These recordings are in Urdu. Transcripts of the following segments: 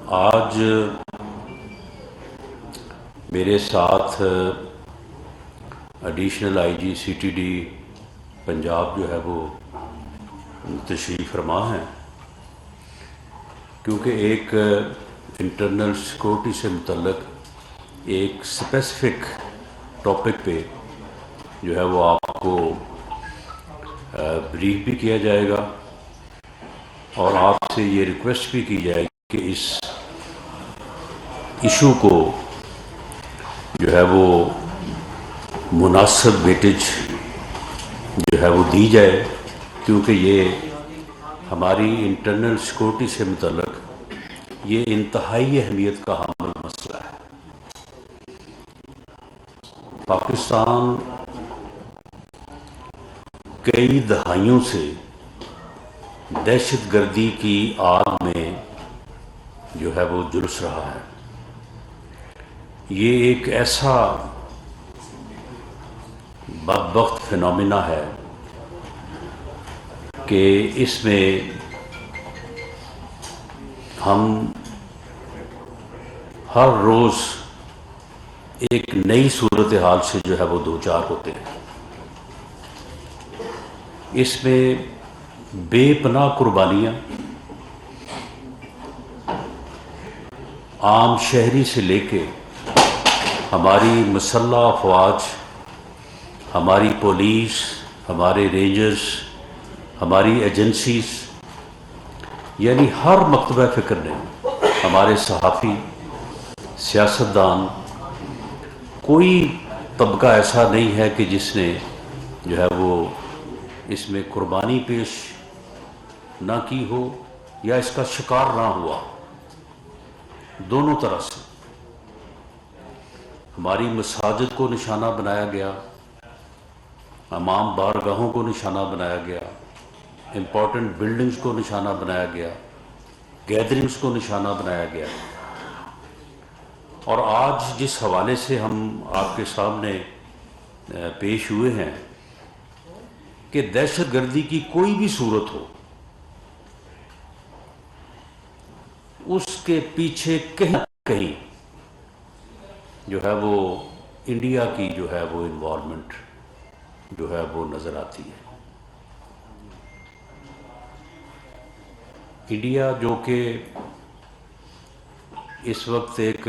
آج میرے ساتھ additional I G C T D Punjab جو ہے وہ تشریف فرما ہیں، کیونکہ ایک انٹرنل سیکورٹی سے متعلق ایک اسپیسیفک ٹاپک پہ جو ہے وہ آپ کو بریف بھی کیا جائے گا، اور آپ سے یہ ریکویسٹ بھی کی جائے گی کہ اس ایشو کو جو ہے وہ مناسب ویٹیج جو ہے وہ دی جائے، کیونکہ یہ ہماری انٹرنل سیکورٹی سے متعلق یہ انتہائی اہمیت کا حامل مسئلہ ہے۔ پاکستان کئی دہائیوں سے دہشت گردی کی آگ میں جو ہے وہ جلس رہا ہے۔ یہ ایک ایسا بدبخت فینومینا ہے کہ اس میں ہم ہر روز ایک نئی صورتحال سے جو ہے وہ دوچار ہوتے ہیں۔ اس میں بے پناہ قربانیاں عام شہری سے لے کے ہماری مسلح افواج، ہماری پولیس، ہمارے رینجرز، ہماری ایجنسیز، یعنی ہر مکتبہ فکر نے، ہمارے صحافی، سیاستدان، کوئی طبقہ ایسا نہیں ہے کہ جس نے جو ہے وہ اس میں قربانی پیش نہ کی ہو یا اس کا شکار نہ ہوا۔ دونوں طرح سے ہماری مساجد کو نشانہ بنایا گیا، امام بارگاہوں کو نشانہ بنایا گیا، امپورٹنٹ بلڈنگز کو نشانہ بنایا گیا، گیدرنگز کو نشانہ بنایا گیا۔ اور آج جس حوالے سے ہم آپ کے سامنے پیش ہوئے ہیں کہ دہشت گردی کی کوئی بھی صورت ہو، اس کے پیچھے کہیں نہ کہیں جو ہے وہ انڈیا کی جو ہے وہ انوالومنٹ جو ہے وہ نظر آتی ہے۔ انڈیا جو کہ اس وقت ایک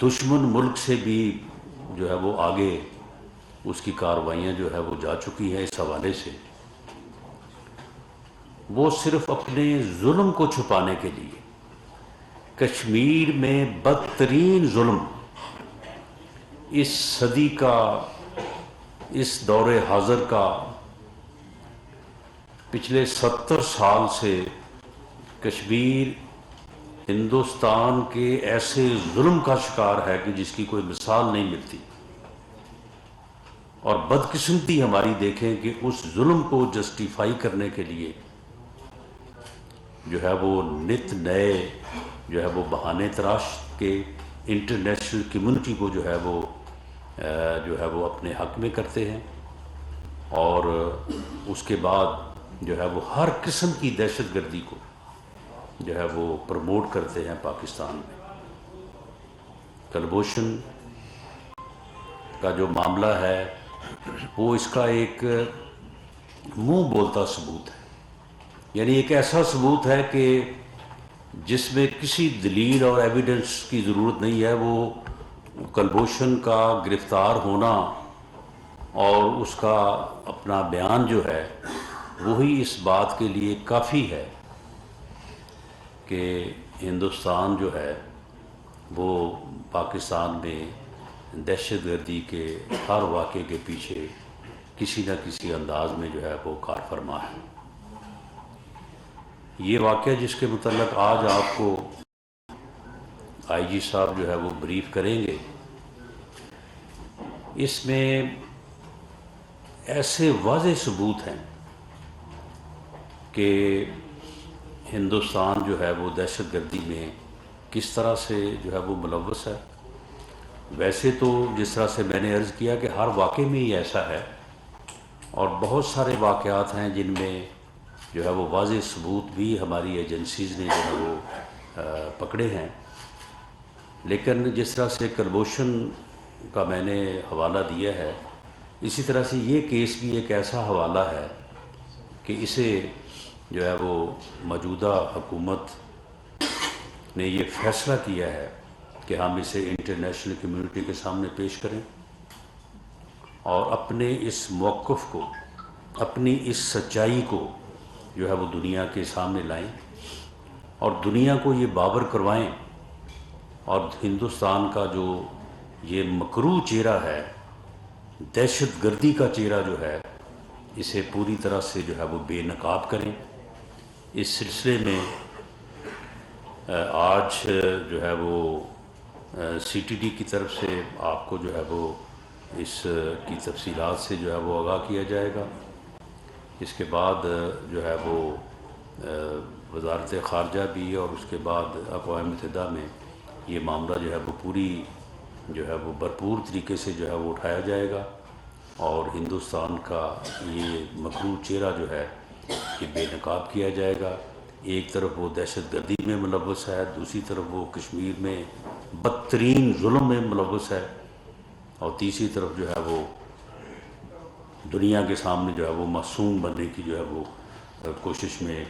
دشمن ملک سے بھی جو ہے وہ آگے اس کی کارروائیاں جو ہے وہ جا چکی ہیں، اس حوالے سے وہ صرف اپنے ظلم کو چھپانے کے لیے کشمیر میں بدترین ظلم اس صدی کا، اس دور حاضر کا، پچھلے 70 سال سے کشمیر ہندوستان کے ایسے ظلم کا شکار ہے کہ جس کی کوئی مثال نہیں ملتی، اور بدقسمتی ہماری دیکھیں کہ اس ظلم کو جسٹیفائی کرنے کے لیے جو ہے وہ نت نئے جو ہے وہ بہانے تراش کے انٹرنیشنل کمیونٹی کو جو ہے وہ اپنے حق میں کرتے ہیں، اور اس کے بعد جو ہے وہ ہر قسم کی دہشت گردی کو جو ہے وہ پروموٹ کرتے ہیں پاکستان میں۔ کلبھوشن کا جو معاملہ ہے وہ اس کا ایک منہ بولتا ثبوت ہے، یعنی ایک ایسا ثبوت ہے کہ جس میں کسی دلیل اور ایویڈنس کی ضرورت نہیں ہے۔ وہ کلبھوشن کا گرفتار ہونا اور اس کا اپنا بیان جو ہے وہی اس بات کے لیے کافی ہے کہ ہندوستان جو ہے وہ پاکستان میں دہشت گردی کے ہر واقعے کے پیچھے کسی نہ کسی انداز میں جو ہے وہ کار فرما ہے۔ یہ واقعہ جس کے متعلق آج آپ کو آئی جی صاحب جو ہے وہ بریف کریں گے، اس میں ایسے واضح ثبوت ہیں کہ ہندوستان جو ہے وہ دہشت گردی میں کس طرح سے جو ہے وہ ملوث ہے۔ ویسے تو جس طرح سے میں نے عرض کیا کہ ہر واقعے میں ہی ایسا ہے، اور بہت سارے واقعات ہیں جن میں جو ہے وہ واضح ثبوت بھی ہماری ایجنسیز نے جو ہے وہ پکڑے ہیں، لیکن جس طرح سے کلبوشن کا میں نے حوالہ دیا ہے، اسی طرح سے یہ کیس بھی ایک ایسا حوالہ ہے کہ اسے جو ہے وہ موجودہ حکومت نے یہ فیصلہ کیا ہے کہ ہم اسے انٹرنیشنل کمیونٹی کے سامنے پیش کریں اور اپنے اس موقف کو، اپنی اس سچائی کو جو ہے وہ دنیا کے سامنے لائیں اور دنیا کو یہ باور کروائیں، اور ہندوستان کا جو یہ مکروہ چہرہ ہے، دہشت گردی کا چہرہ جو ہے، اسے پوری طرح سے جو ہے وہ بے نقاب کریں۔ اس سلسلے میں آج جو ہے وہ سی ٹی ڈی کی طرف سے آپ کو جو ہے وہ اس کی تفصیلات سے جو ہے وہ آگاہ کیا جائے گا۔ اس کے بعد جو ہے وہ وزارت خارجہ بھی، اور اس کے بعد اقوام متحدہ میں یہ معاملہ جو ہے وہ پوری جو ہے وہ بھرپور طریقے سے جو ہے وہ اٹھایا جائے گا، اور ہندوستان کا یہ مکروہ چہرہ جو ہے یہ بے نقاب کیا جائے گا۔ ایک طرف وہ دہشت گردی میں ملوث ہے، دوسری طرف وہ کشمیر میں بدترین ظلم میں ملوث ہے، اور تیسری طرف جو ہے وہ دنیا کے سامنے جو ہے وہ معصوم بننے کی جو ہے وہ کوشش میں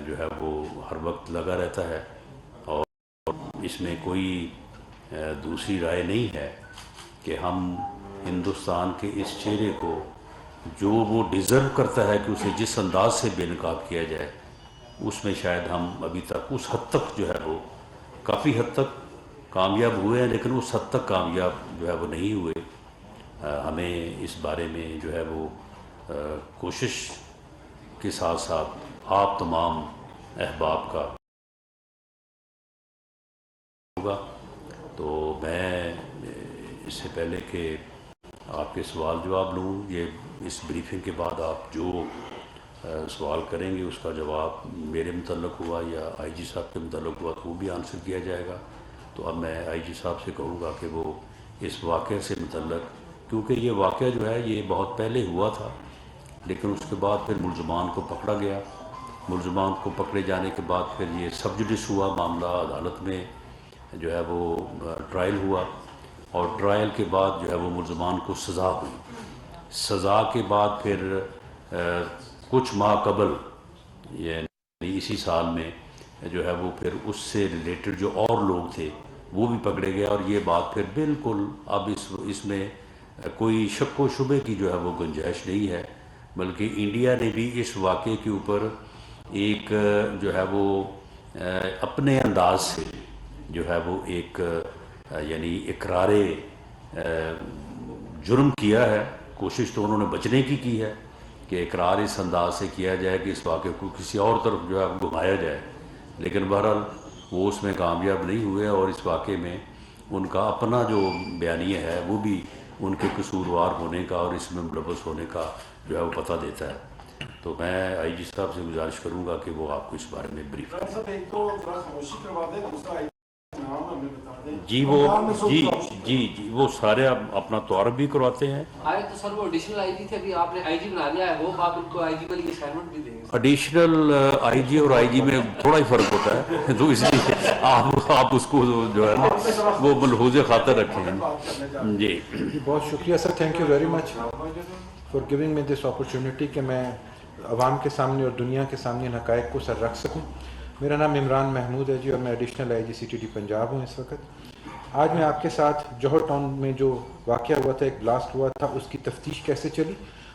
جو ہے وہ ہر وقت لگا رہتا ہے، اور اس میں کوئی دوسری رائے نہیں ہے کہ ہم ہندوستان کے اس چہرے کو جو وہ ڈیزرو کرتا ہے کہ اسے جس انداز سے بے نقاب کیا جائے، اس میں شاید ہم ابھی تک اس حد تک جو ہے وہ کافی حد تک کامیاب ہوئے ہیں، لیکن اس حد تک کامیاب جو ہے وہ نہیں ہوئے۔ ہمیں اس بارے میں جو ہے وہ کوشش کے ساتھ ساتھ آپ تمام احباب کا ہوگا۔ تو میں اس سے پہلے کہ آپ کے سوال جواب لوں، یہ اس بریفنگ کے بعد آپ جو سوال کریں گے اس کا جواب میرے متعلق ہوا یا آئی جی صاحب کے متعلق ہوا تو وہ بھی آنسر کیا جائے گا۔ تو اب میں آئی جی صاحب سے کہوں گا کہ وہ اس واقعے سے متعلق، کیونکہ یہ واقعہ جو ہے یہ بہت پہلے ہوا تھا، لیکن اس کے بعد پھر ملزمان کو پکڑا گیا، ملزمان کو پکڑے جانے کے بعد پھر یہ سب جوڈس ہوا معاملہ، عدالت میں جو ہے وہ ٹرائل ہوا، اور ٹرائل کے بعد جو ہے وہ ملزمان کو سزا ہوئی۔ سزا کے بعد پھر کچھ ماہ قبل یعنی اسی سال میں جو ہے وہ پھر اس سے ریلیٹڈ جو اور لوگ تھے وہ بھی پکڑے گئے، اور یہ بات پھر بالکل اب اس میں کوئی شک و شبے کی جو ہے وہ گنجائش نہیں ہے، بلکہ انڈیا نے بھی اس واقعے کے اوپر ایک جو ہے وہ اپنے انداز سے جو ہے وہ ایک یعنی اقرار جرم کیا ہے۔ کوشش تو انہوں نے بچنے کی ہے کہ اقرار اس انداز سے کیا جائے کہ اس واقعے کو کسی اور طرف جو ہے گھمایا جائے، لیکن بہرحال وہ اس میں کامیاب نہیں ہوئے، اور اس واقعے میں ان کا اپنا جو بیانیہ ہے وہ بھی ان کے قصوروار ہونے کا اور اس میں ملوث ہونے کا جو ہے وہ پتہ دیتا ہے۔ تو میں آئی جی صاحب سے گزارش کروں گا کہ وہ آپ کو اس بارے میں بریف جی وہ جی وہ سارے اپنا تعارف بھی کرواتے ہیں۔ تو سر وہ ایڈیشنل آئی جی تھے، ابھی آپ نے آئی جی بنا لیا ہے، وہ آپ ان کو آئی جی کے لیے اسائنمنٹ بھی دیں گے؟ ایڈیشنل آئی جی اور آئی جی میں تھوڑا ہی فرق ہوتا ہے، تو اس لیے آپ اس کو جو ہے وہ ملحوظ خاطر رکھیں۔ جی بہت شکریہ sir, thank you very much for giving me this opportunity کہ میں عوام کے سامنے اور دنیا کے سامنے ان حقائق کو سر رکھ سکوں۔ میرا نام عمران محمود ہے جی، اور میں additional I G C T D Punjab ہوں اس وقت۔ آج میں آپ کے ساتھ جوہر ٹاؤن میں جو واقعہ ہوا تھا، ایک بلاسٹ ہوا تھا، اس کی تفتیش کیسے چلی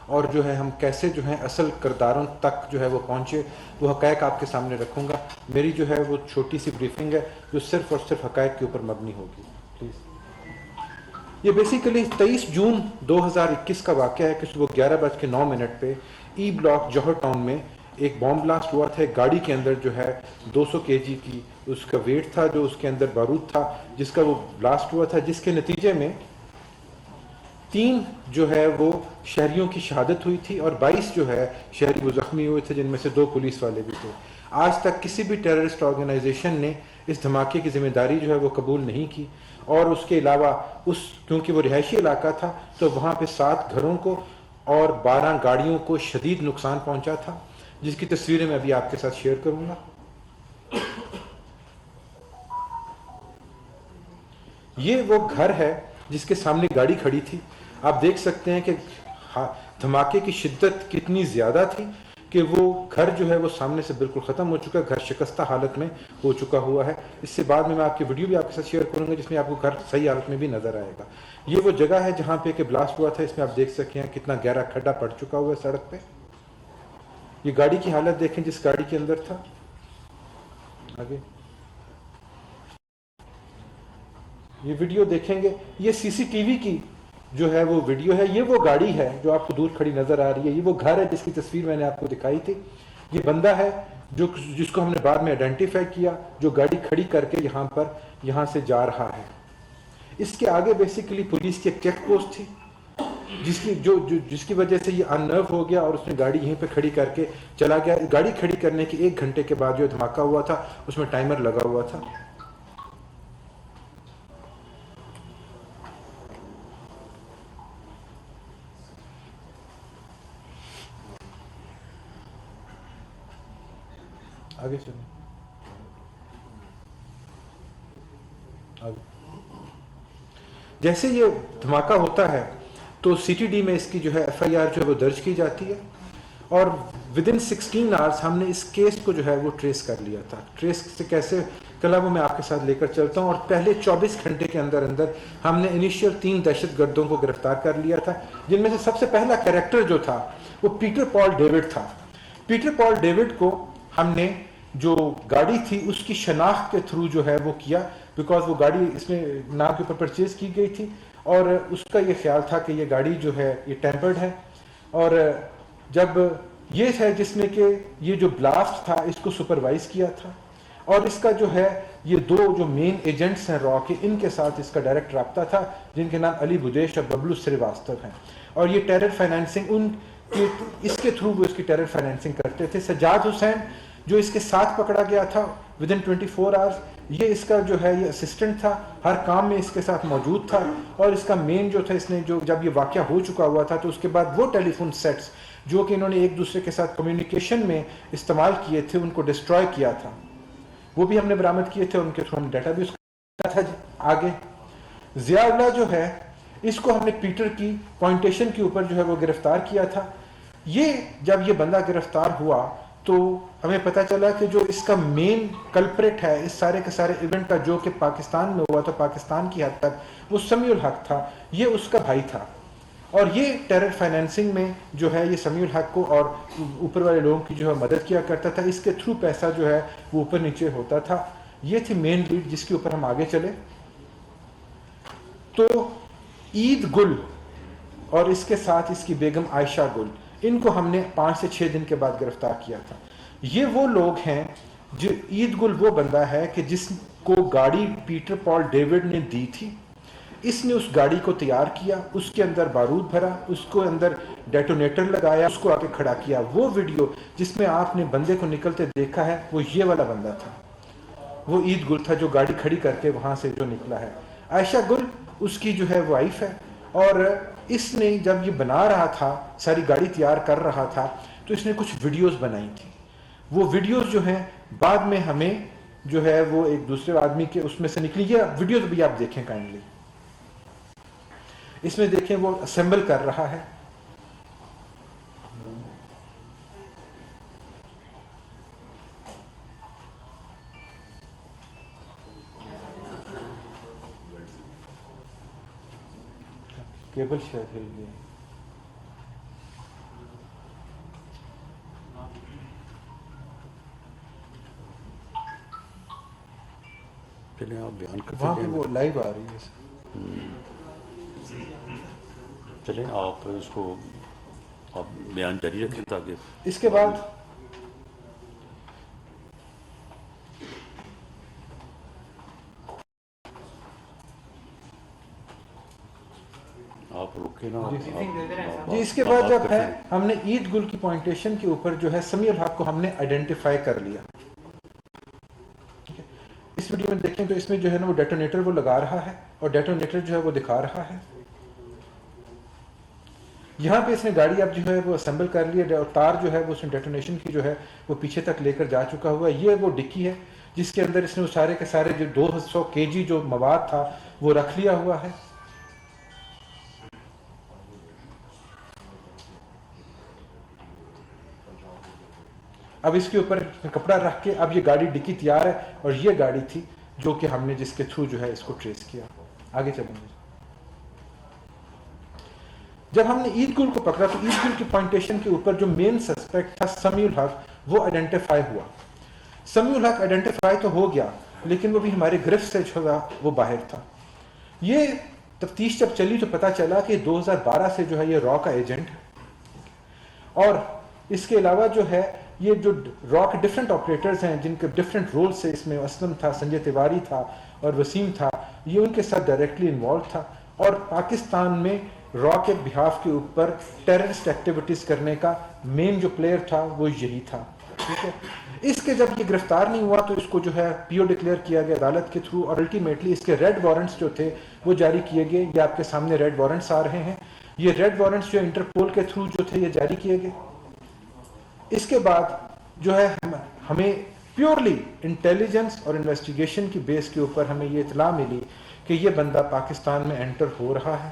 اور جو ہے ہم کیسے جو ہے اصل کرداروں تک جو ہے وہ پہنچے، وہ حقائق آپ کے سامنے رکھوں گا۔ میری جو ہے وہ چھوٹی سی بریفنگ ہے جو صرف اور صرف حقائق کے اوپر مبنی ہوگی۔ پلیز یہ بیسیکلی 23 جون 2021 کا واقعہ ہے کہ صبح 11:09 پہ ای بلاک جوہر ٹاؤن میں ایک بام بلاسٹ ہوا تھا۔ ایک گاڑی کے اندر جو ہے 200 kg کی اس کا ویٹ تھا، جو اس کے اندر بارود تھا، جس کا وہ بلاسٹ ہوا تھا، جس کے نتیجے میں 3 جو ہے وہ شہریوں کی شہادت ہوئی تھی اور 22 جو ہے شہری وہ زخمی ہوئے تھے، جن میں سے 2 پولیس والے بھی تھے۔ آج تک کسی بھی ٹیررسٹ آرگنائزیشن نے اس دھماکے کی ذمہ داری جو ہے وہ قبول نہیں کی، اور اس کے علاوہ کیونکہ وہ رہائشی علاقہ تھا تو وہاں پہ 7 گھروں کو اور 12 گاڑیوں کو شدید نقصان پہنچا تھا۔ جس کی تصویریں میں ابھی آپ کے ساتھ شیئر کروں گا. یہ وہ گھر ہے جس کے سامنے گاڑی کھڑی تھی. آپ دیکھ سکتے ہیں کہ دھماکے کی شدت کتنی زیادہ تھی کہ وہ گھر جو ہے وہ سامنے سے بالکل ختم ہو چکا ہے. گھر شکستہ حالت میں ہو چکا ہوا ہے. اس سے بعد میں آپ کی ویڈیو بھی آپ کے ساتھ شیئر کروں گا جس میں آپ کو گھر صحیح حالت میں بھی نظر آئے گا. یہ وہ جگہ ہے جہاں پہ کہ بلاسٹ ہوا تھا. اس میں آپ دیکھ سکتے ہیں کتنا گہرا کھڈا پڑ چکا ہوا ہے سڑک پہ. یہ گاڑی کی حالت دیکھیں جس گاڑی کے اندر تھا. آگے یہ ویڈیو دیکھیں گے. یہ سی سی ٹی وی کی جو ہے وہ ویڈیو ہے. یہ وہ گاڑی ہے جو آپ کو دور کھڑی نظر آ رہی ہے. یہ وہ گھر ہے جس کی تصویر میں نے آپ کو دکھائی تھی. یہ بندہ ہے جس کو ہم نے بعد میں آئیڈینٹیفائی کیا, جو گاڑی کھڑی کر کے یہاں سے جا رہا ہے. اس کے آگے بیسیکلی پولیس کی ایک چیک پوسٹ تھی جس کی وجہ سے یہ ان نرو ہو گیا اور اس نے گاڑی یہیں پہ کھڑی کر کے چلا گیا. گاڑی کھڑی کرنے کے 1 گھنٹے کے بعد جو دھماکہ ہوا تھا اس میں ٹائمر لگا ہوا تھا. آگے چلیں. جیسے یہ دھماکہ ہوتا ہے تو سی ٹی ڈی میں اس کی جو ہے ایف آئی آر جو ہے وہ درج کی جاتی ہے اور ودن 16 آورس ہم نے اس کیس کو جو ہے وہ ٹریس کر لیا تھا. ٹریس سے کیسے کلا وہ میں آپ کے ساتھ لے کر چلتا ہوں. اور پہلے 24 گھنٹے کے اندر ہم نے انیشیل 3 دہشت گردوں کو گرفتار کر لیا تھا, جن میں سے سب سے پہلا کیریکٹر جو تھا وہ پیٹر پال ڈیوڈ تھا. پیٹر پال ڈیوڈ کو ہم نے جو گاڑی تھی اس کی شناخت کے تھرو جو ہے وہ کیا, بیکاز وہ گاڑی اس میں نام کے اوپر پرچیز کی گئی تھی اور اس کا یہ خیال تھا کہ یہ گاڑی جو ہے یہ ٹیمپرڈ ہے. اور جب یہ ہے جس میں کہ یہ جو بلاسٹ تھا اس کو سپروائز کیا تھا اور اس کا جو ہے یہ 2 جو مین ایجنٹس ہیں را کے, ان کے ساتھ اس کا ڈائریکٹ رابطہ تھا جن کے نام علی بدیش اور ببلو سریواستو ہیں. اور یہ ٹیرر فائنینسنگ اس کے تھرو وہ اس کی ٹیرر فائنینسنگ کرتے تھے. سجاد حسین جو اس کے ساتھ پکڑا گیا تھا ودن 24 آورس, یہ اس کا جو ہے یہ اسسٹنٹ تھا, ہر کام میں اس کے ساتھ موجود تھا. اور اس کا مین جو تھا, اس نے جو جب یہ واقعہ ہو چکا ہوا تھا تو اس کے بعد وہ ٹیلی فون سیٹس جو کہ انہوں نے ایک دوسرے کے ساتھ کمیونیکیشن میں استعمال کیے تھے ان کو ڈسٹروائے کیا تھا, وہ بھی ہم نے برآمد کیے تھے. ان کے تھرو ہم ڈیٹا بھی اس کا تھا. آگے ضیاء اللہ جو ہے اس کو ہم نے پیٹر کی پوائنٹیشن کے اوپر جو ہے وہ گرفتار کیا تھا. یہ جب یہ بندہ گرفتار ہوا تو ہمیں پتہ چلا کہ جو اس کا مین کلپریٹ ہے اس سارے کے سارے ایونٹ کا, جو کہ پاکستان میں ہوا تھا, پاکستان کی حد تک, وہ سمیع الحق تھا. یہ اس کا بھائی تھا اور یہ ٹیرر فائنینسنگ میں جو ہے یہ سمیع الحق کو اور اوپر والے لوگوں کی جو ہے مدد کیا کرتا تھا. اس کے تھرو پیسہ جو ہے وہ اوپر نیچے ہوتا تھا. یہ تھی مین لیڈ جس کے اوپر ہم آگے چلے. تو عید گل اور اس کے ساتھ اس کی بیگم عائشہ گل, ان کو ہم نے 5 سے 6 دن کے بعد گرفتار کیا تھا. یہ وہ لوگ ہیں جو عید گل وہ بندہ ہے کہ جس کو گاڑی پیٹر پال ڈیوڈ نے دی تھی. اس نے اس گاڑی کو تیار کیا, اس کے اندر بارود بھرا, اس کو اندر ڈیٹونیٹر لگایا, اس کو آگے کھڑا کیا. وہ ویڈیو جس میں آپ نے بندے کو نکلتے دیکھا ہے وہ یہ والا بندہ تھا, وہ عید گل تھا جو گاڑی کھڑی کر کے وہاں سے جو نکلا ہے. عائشہ گل اس کی جو ہے وائف ہے. اور اس نے جب یہ بنا رہا تھا, ساری گاڑی تیار کر رہا تھا, تو اس نے کچھ ویڈیوز بنائی تھی. وہ ویڈیوز جو ہیں بعد میں ہمیں جو ہے وہ ایک دوسرے آدمی کے اس میں سے نکلی. یہ ویڈیوز بھی آپ دیکھیں کائنڈلی. اس میں دیکھیں وہ اسمبل کر رہا ہے. کیبل شاید ہل گیا. چلیں آپ بیان کرتے وہاں پہ وہ لائیو آ رہی ہے. چلیں آپ اس کو آپ بیان جاری رکھیں تاکہ اس کے بعد آپ رکے نا. جی اس کے بعد جب ہے ہم نے عید گل کی پوائنٹیشن کے اوپر جو ہے سمیع الحق کو ہم نے آئیڈینٹیفائی کر لیا. اس ویڈیو میں دیکھیں تو اس میں جو ہے نا وہ ڈیٹونیٹر وہ لگا رہا ہے اور ڈیٹونیٹر جو ہے وہ دکھا رہا ہے. یہاں پہ اس نے گاڑی اب جو ہے وہ اسمبل کر لی ہے اور تار جو ہے وہ اس نے ڈیٹونیشن کی جو ہے وہ پیچھے تک لے کر جا چکا ہوا ہے. یہ وہ ڈکی ہے جس کے اندر اس نے وہ سارے کے سارے جو 200 kg جو مواد تھا وہ رکھ لیا ہوا ہے. اب اس کے اوپر کپڑا رکھ کے اب یہ گاڑی ڈکی تیار ہے اور یہ گاڑی تھی جو کہ ہم نے جس کے تھرو جو ہے اس کو ٹریس کیا. آگے چلیں گے. جب ہم نے عید گل کو پکڑا تو عید گل کی پوائنٹیشن کے اوپر جو مین سسپیکٹ تھا سمیع الحق وہ آئیڈینٹیفائی ہوا. سمیع الحق آئیڈینٹیفائی تو ہو گیا لیکن وہ بھی ہمارے گرفت سے جو تھا وہ باہر تھا. یہ تفتیش جب چلی تو پتہ چلا کہ 2012 سے جو ہے یہ را کا ایجنٹ ہے اور اس کے علاوہ جو ہے یہ جو را کے ڈفرینٹ آپریٹرز ہیں جن کے ڈفرینٹ رول سے اس میں اسلم تھا, سنجے تیواری تھا اور وسیم تھا, یہ ان کے ساتھ ڈائریکٹلی انوالو تھا اور پاکستان میں را کے بہاف کے اوپر ٹیررسٹ ایکٹیویٹیز کرنے کا مین جو پلیئر تھا وہ یہی تھا. ٹھیک ہے. اس کے جب یہ گرفتار نہیں ہوا تو اس کو جو ہے پی او ڈکلیئر کیا گیا عدالت کے تھرو اور الٹیمیٹلی اس کے ریڈ وارنٹس جو تھے وہ جاری کیے گئے. یہ آپ کے سامنے ریڈ وارنٹس آ رہے ہیں. یہ ریڈ وارنٹس جو انٹرپول کے تھرو جو تھے یہ جاری کیے گئے. اس کے بعد جو ہے ہمیں پیورلی انٹیلیجنس اور انویسٹیگیشن کی بیس کے اوپر ہمیں یہ اطلاع ملی کہ یہ بندہ پاکستان میں انٹر ہو رہا ہے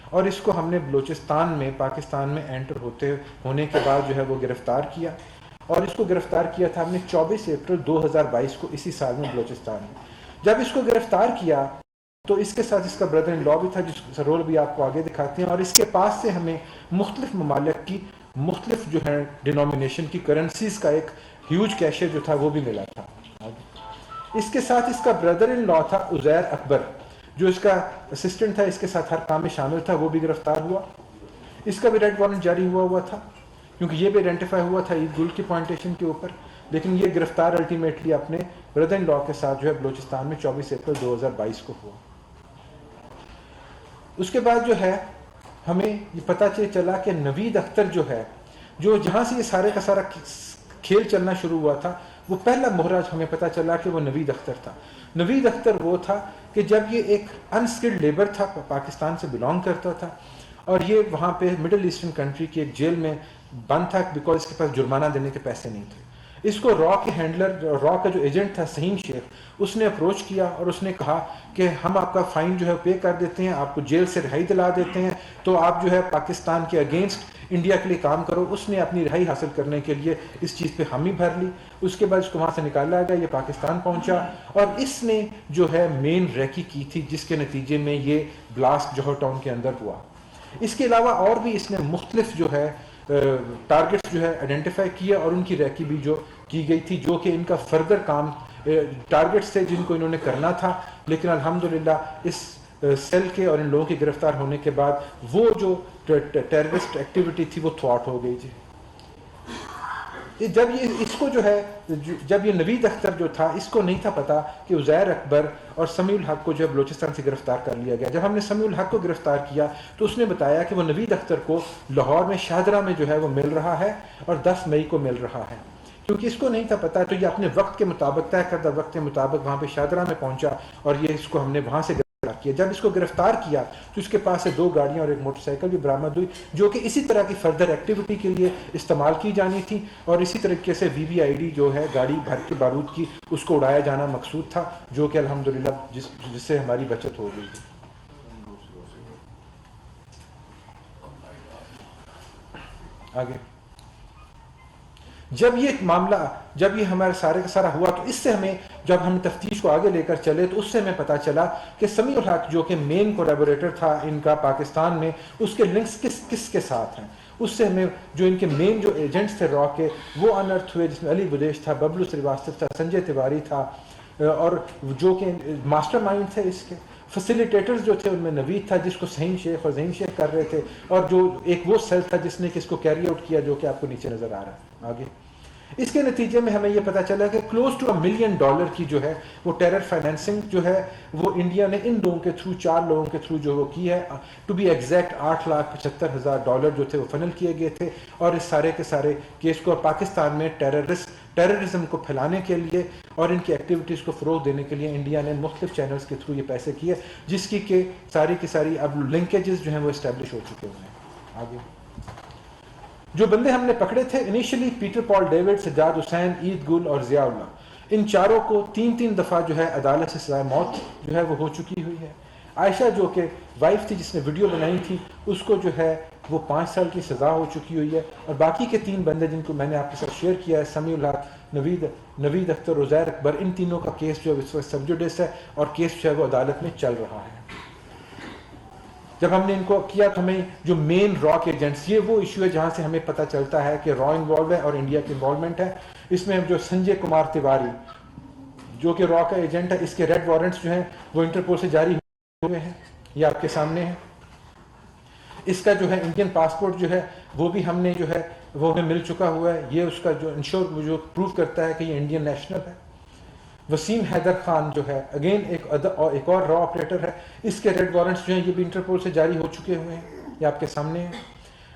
اور اس کو ہم نے بلوچستان میں پاکستان میں انٹر ہونے کے بعد جو ہے وہ گرفتار کیا اور اس کو گرفتار کیا تھا ہم نے 24 اپریل 2022 کو اسی سال میں بلوچستان میں. جب اس کو گرفتار کیا تو اس کے ساتھ اس کا بردر ان لا بھی تھا جس کا رول بھی آپ کو آگے دکھاتے ہیں اور اس کے پاس سے ہمیں مختلف ممالک کی مختلف جو ہے ڈینومینیشن کی کرنسیز کا ایک ہیوج کیشر جو تھا وہ بھی ملا تھا. اس کے ساتھ اس کا بردر ان لا تھا عزیر اکبر جو اس کا اسسٹنٹ تھا, اس کے ساتھ ہر کام میں شامل تھا, وہ بھی گرفتار ہوا. اس کا بھی ریڈ وارنٹ جاری ہوا تھا کیونکہ یہ بھی آئیڈینٹیفائی ہوا تھا عید گل کی پوائنٹیشن کے اوپر, لیکن یہ گرفتار الٹیمیٹلی اپنے بردر ان لا کے ساتھ جو ہے بلوچستان میں 24 اپریل 2022 کو ہوا. اس کے بعد جو ہے ہمیں یہ پتہ چلا کہ نوید اختر جو ہے جو جہاں سے یہ سارے کا سارا کھیل چلنا شروع ہوا تھا وہ پہلا مہرا ہمیں پتہ چلا کہ وہ نوید اختر تھا. نوید اختر وہ تھا کہ جب یہ ایک انسکلڈ لیبر تھا, پاکستان سے بلانگ کرتا تھا اور یہ وہاں پہ مڈل ایسٹرن کنٹری کی ایک جیل میں بند تھا بیکاز اس کے پاس جرمانہ دینے کے پیسے نہیں تھے. اس کو را کے ہینڈلر, را کا جو ایجنٹ تھا سہیم شیخ, اس نے اپروچ کیا اور اس نے کہا کہ ہم آپ کا فائن جو ہے پے کر دیتے ہیں, آپ کو جیل سے رہائی دلا دیتے ہیں, تو آپ جو ہے پاکستان کے اگینسٹ انڈیا کے لیے کام کرو. اس نے اپنی رہائی حاصل کرنے کے لیے اس چیز پہ حامی بھر لی. اس کے بعد اس کو وہاں سے نکالا گیا, یہ پاکستان پہنچا اور اس نے جو ہے مین ریکی کی تھی جس کے نتیجے میں یہ بلاسٹ جوہر ٹاؤن کے اندر ہوا. اس کے علاوہ اور بھی اس نے مختلف جو ہے ٹارگٹس جو ہے آئیڈینٹیفائی کیے اور ان کی ریکی بھی جو کی گئی تھی جو کہ ان کا فردر کام ٹارگٹس تھے جن کو انہوں نے کرنا تھا. لیکن الحمدللہ اس سیل کے اور ان لوگوں کے گرفتار ہونے کے بعد وہ جو ٹیررسٹ ایکٹیویٹی تھی وہ تھوٹ ہو گئی. جب یہ اس کو جو ہے جب یہ نوید اختر جو تھا اس کو نہیں تھا پتا کہ عزیر اکبر اور سمیع الحق کو جو ہے بلوچستان سے گرفتار کر لیا گیا. جب ہم نے سمیع الحق کو گرفتار کیا تو اس نے بتایا کہ وہ نوید اختر کو لاہور میں شاہدرہ میں جو ہے وہ مل رہا ہے اور 10 مئی کو مل رہا ہے. کیونکہ اس کو نہیں تھا پتا تو یہ اپنے وقت کے مطابق طے کردہ وقت کے مطابق وہاں پہ شاہدرہ میں پہنچا اور یہ اس کو ہم نے وہاں سے گرفتار کیا. جب اس کو گرفتار کیا تو اس کے پاس سے 2 گاڑیاں اور ایک موٹر سائیکل بھی برآمد ہوئی جو کہ اسی طرح کی فردر ایکٹیویٹی کے لیے استعمال کی جانی تھی اور اسی طریقے سے وی وی آئی ڈی جو ہے گاڑی بھر کے بارود کی اس کو اڑایا جانا مقصود تھا جو کہ الحمدللہ جس سے ہماری بچت ہو گئی تھی. آگے جب یہ ہمارے سارے کا سارا ہوا تو اس سے ہمیں جب ہم تفتیش کو آگے لے کر چلے تو اس سے ہمیں پتا چلا کہ سمیع الحق جو کہ مین کولیبوریٹر تھا ان کا پاکستان میں اس کے لنکس کس کے ساتھ ہیں. اس سے ہمیں جو ان کے مین جو ایجنٹس تھے را کے وہ انرتھ ہوئے جس میں علی بدیش تھا, ببلو سریواستو تھا, سنجے تیواری تھا اور جو کہ ماسٹر مائنڈ تھے اس کے. فیسیلیٹیٹرز جو تھے ان میں نوید تھا جس کو سہیم شیخ اور ظہیم شیخ کر رہے تھے اور جو ایک وہ سیل تھا جس نے کہ اس کو کیری آؤٹ کیا جو کہ آپ کو نیچے نظر آ رہا ہے. آگے اس کے نتیجے میں ہمیں یہ پتا چلا کہ کلوز ٹو $1 ملین کی جو ہے وہ ٹیرر فائنینسنگ جو ہے وہ انڈیا نے ان لوگوں کے تھرو 4 لوگوں کے تھرو جو وہ کی ہے. ٹو بی ایگزیکٹ $8,75,000 جو تھے وہ فنل کیے گئے تھے اور اس سارے کے سارے کیس کو پاکستان میں ٹیررزم کو پھیلانے کے لیے اور ان کی ایکٹیویٹیز کو فروغ دینے کے لیے انڈیا نے مختلف چینلز کے تھرو یہ پیسے کیے جس کی کہ ساری کی ساری اب لنکیجز جو ہیں وہ اسٹیبلش ہو چکے ہوئے ہیں. آگے جو بندے ہم نے پکڑے تھے انیشلی پیٹر پال ڈیوڈ، سجاد حسین، عید گل اور ضیاء اللہ، ان چاروں کو 3 دفعہ جو ہے عدالت سے سزائے موت جو ہے وہ ہو چکی ہوئی ہے. عائشہ جو کہ وائف تھی جس نے ویڈیو بنائی تھی، اس کو جو ہے وہ 5 سال کی سزا ہو چکی ہوئی ہے. اور باقی کے 3 بندے جن کو میں نے آپ کے ساتھ شیئر کیا ہے، سمیع الحق، نوید اختر، عزیر اکبر، ان تینوں کا کیس جو ہے اس وقت سب جوڈس ہے اور کیس جو ہے وہ عدالت میں چل رہا ہے. جب ہم نے ان کو کیا تو ہمیں جو مین را کے ایجنٹس، یہ وہ ایشو ہے جہاں سے ہمیں پتہ چلتا ہے کہ را انوالو ہے اور انڈیا کی انوالومنٹ ہے. اس میں جو سنجے کمار تیواری جو کہ را کا ایجنٹ ہے، اس کے ریڈ وارنٹس جو ہیں وہ انٹرپول سے جاری ہوئے ہیں، یہ آپ کے سامنے ہے. اس کا جو ہے انڈین پاسپورٹ جو ہے وہ بھی ہم نے جو ہے وہ ہمیں مل چکا ہوا ہے. یہ اس کا جو انشور جو پروف کرتا ہے کہ یہ انڈین نیشنل ہے. وسیم حیدر خان جو ہے اگین ایک اور را آپریٹر ہے، اس کے ریڈ وارنٹس جو ہیں یہ بھی انٹرپول سے جاری ہو چکے ہوئے ہیں، یہ آپ کے سامنے ہے.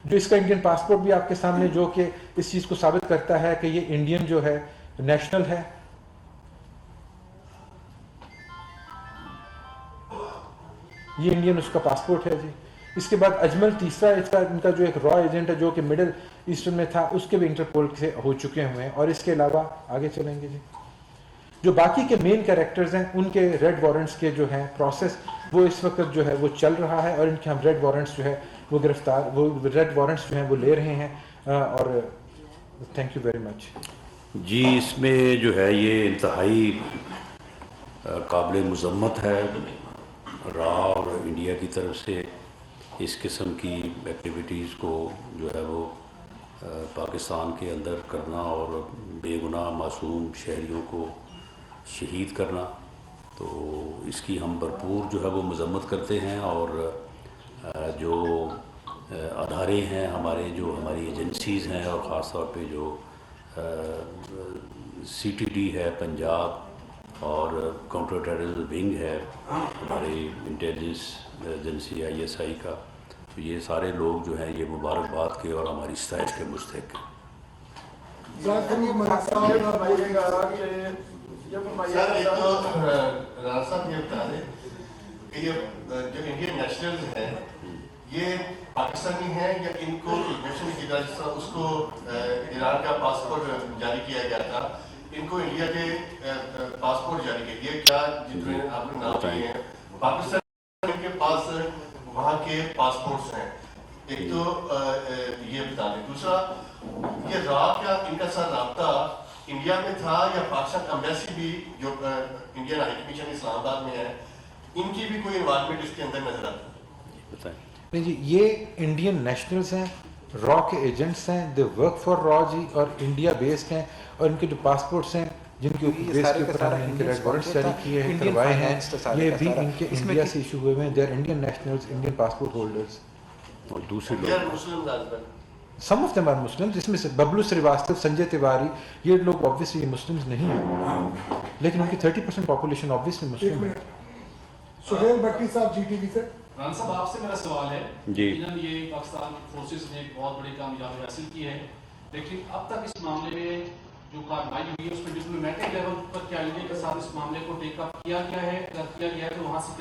جو اس کا انڈین پاسپورٹ بھی آپ کے سامنے، جو کہ اس چیز کو ثابت کرتا ہے کہ یہ انڈین جو ہے نیشنل ہے. یہ انڈین اس کا پاسپورٹ ہے جی. اس کے بعد اجمل تیسرا ان کا جو ایک را ایجنٹ ہے جو کہ مڈل ایسٹرن میں تھا، اس کے بھی انٹرپول سے ہو چکے ہوئے ہیں. اور اس کے علاوہ آگے چلیں گے جی، جو باقی کے مین کیریکٹرز ہیں ان کے ریڈ وارنٹس کے جو ہیں پروسیس وہ اس وقت جو ہے وہ چل رہا ہے، اور ان کے ہم ریڈ وارنٹس جو ہے وہ ریڈ وارنٹس جو ہیں وہ لے رہے ہیں. اور تھینک یو ویری مچ. جی، اس میں جو ہے یہ انتہائی قابل مذمت ہے را اور انڈیا کی طرف سے اس قسم کی ایکٹیویٹیز کو جو ہے وہ پاکستان کے اندر کرنا اور بے گناہ معصوم شہریوں کو شہید کرنا. تو اس کی ہم بھرپور جو ہے وہ مذمت کرتے ہیں. اور جو ادارے ہیں ہمارے، جو ہماری ایجنسیز ہیں، اور خاص طور پہ جو CTD ہے پنجاب اور کاؤنٹر ٹیررزم ونگ ہے ہمارے انٹیلیجنس ایجنسی ISI کا، تو یہ سارے لوگ جو ہیں یہ مبارکباد کے اور ہماری ستائش کے مستحق ہیں. سر ایک تو رانا صاحب یہ بتا دیں کہ یہ جو انڈین نیشنلز ہیں یہ پاکستانی ہیں یا ان کو ایگزیبیشن کی طرح جس طرح اس کو ایران کا پاسپورٹ جاری کیا گیا تھا، ان کو انڈیا کے پاسپورٹ جاری کیا گیا؟ کیا جتنے آپ نے نام لیے ہیں پاکستان کے پاس وہاں کے پاسپورٹس ہیں؟ ایک تو یہ بتا دیں. دوسرا، یہ کیا ان کا سر رابطہ انڈیا میں تھا یا پاکستان امبیسی بھی جو انڈین ہائی کمیشن اسلام آباد میں ہے، ان کی بھی کوئی انوالومنٹ اس کے اندر نظر آتی ہے؟ نہیں جی، یہ انڈین نیشنلز ہیں، را کے ایجنٹس ہیں، دے ورک فار را جی، اور انڈیا بیسڈ ہیں. اور ان کے جو پاسپورٹس ہیں جن کے بیس کے اوپر ہم نے ان کے ریڈ وارنٹس جاری کیے ہیں، کروائے ہیں، یہ بھی ان کے انڈیا سے ایشو ہوئے ہیں. They are Indian nationals, Indian passport holders. اور دوسرے لوگ some of them are Muslim, جس میں سے ببلو سریواستو، سنجے تیواری، یہ لوگ آبویسلی مسلمز نہیں ہیں، لیکن ان کی 30% پاپولیشن آبویسلی مسلم ہے. سہیل بٹی صاحب GTV سے. رانا صاحب آپ سے میرا سوال ہے، جی. یہ پاکستان فورسز نے ایک بہت بڑی کامیابی حاصل کی ہے، لیکن اب تک اس معاملے میں جو کارروائی ہوئی ہے اس میں ڈپلومیٹک لیول پر کیا انڈیا کے ساتھ اس معاملے کو ٹیک اپ کیا گیا ہے؟ اگر کیا گیا ہے تو وہاں سے